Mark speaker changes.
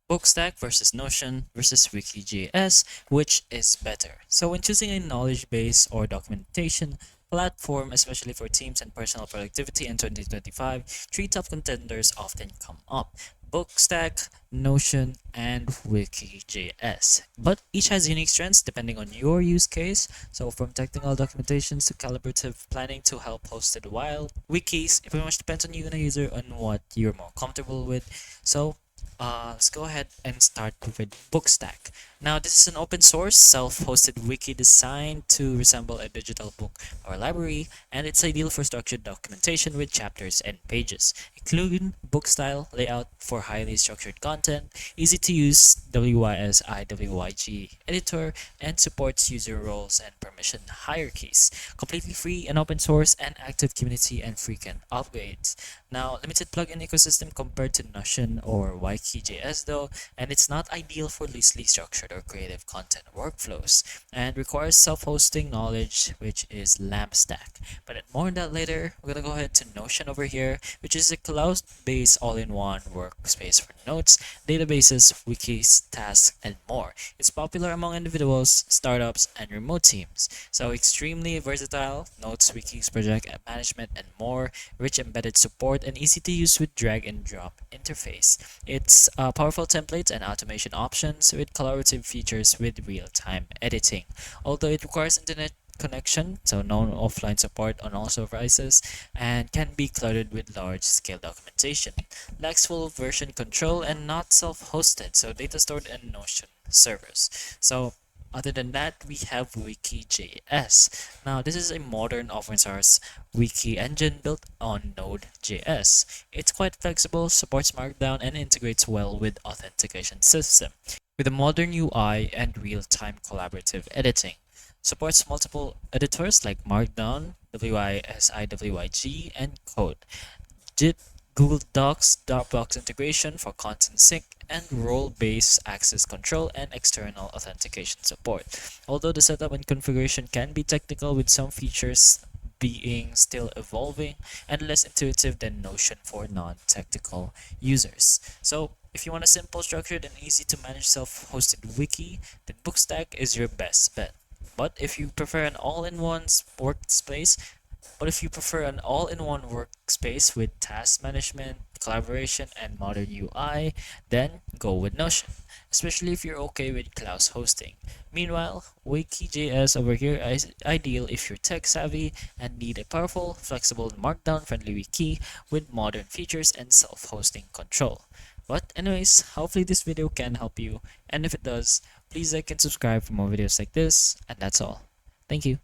Speaker 1: Bookstack versus Notion versus Wiki.js, which is better? So when choosing a knowledge base or documentation platform, especially for teams and personal productivity in 2025, three top contenders often come up: Bookstack, Notion, and Wiki.js. But each has unique strengths depending on your use case. So from technical documentations to collaborative planning to help hosted while wikis, it pretty much depends on you and the user on what you're more comfortable with. So let's go ahead and start with Bookstack. Now, this is an open source, self-hosted wiki designed to resemble a digital book or library, and it's ideal for structured documentation with chapters and pages, including book style layout for highly structured content, easy to use WYSIWYG editor, and supports user roles and permission hierarchies. Completely free and open source, and active community and frequent upgrades. Now, limited plugin ecosystem compared to Notion or Wiki.js though, and it's not ideal for loosely structured or creative content workflows, and requires self-hosting knowledge, which is Lampstack. But more on that later. We're gonna go ahead to Notion over here, which is a cloud-based all-in-one workspace for notes, databases, wikis, tasks, and more. It's popular among individuals, startups, and remote teams. So extremely versatile, notes, wikis, project management, and more, rich embedded support, and easy to use with drag and drop interface. It's powerful templates and automation options with collaborative features with real-time editing. Although it requires internet connection, so no offline support on all devices, and can be cluttered with large-scale documentation. Lacks full version control and not self-hosted, so data stored in Notion servers. So other than that, we have Wiki.js. Now, this is a modern open source wiki engine built on Node.js. It's quite flexible, supports Markdown, and integrates well with authentication system, with a modern UI and real-time collaborative editing. Supports multiple editors like Markdown, WYSIWYG, and Code. JIT, Google Docs, Dropbox integration for content sync, and role-based access control and external authentication support. Although the setup and configuration can be technical, with some features being still evolving and less intuitive than Notion for non-technical users. So if you want a simple, structured, and easy to manage self-hosted wiki, then Bookstack is your best bet. But if you prefer an all-in-one workspace, with task management, collaboration, and modern UI, then go with Notion, especially if you're okay with cloud hosting. Meanwhile, Wiki.js over here is ideal if you're tech savvy and need a powerful, flexible, markdown friendly wiki with modern features and self-hosting control. But anyways, hopefully this video can help you, and if it does, please like and subscribe for more videos like this, and that's all. Thank you.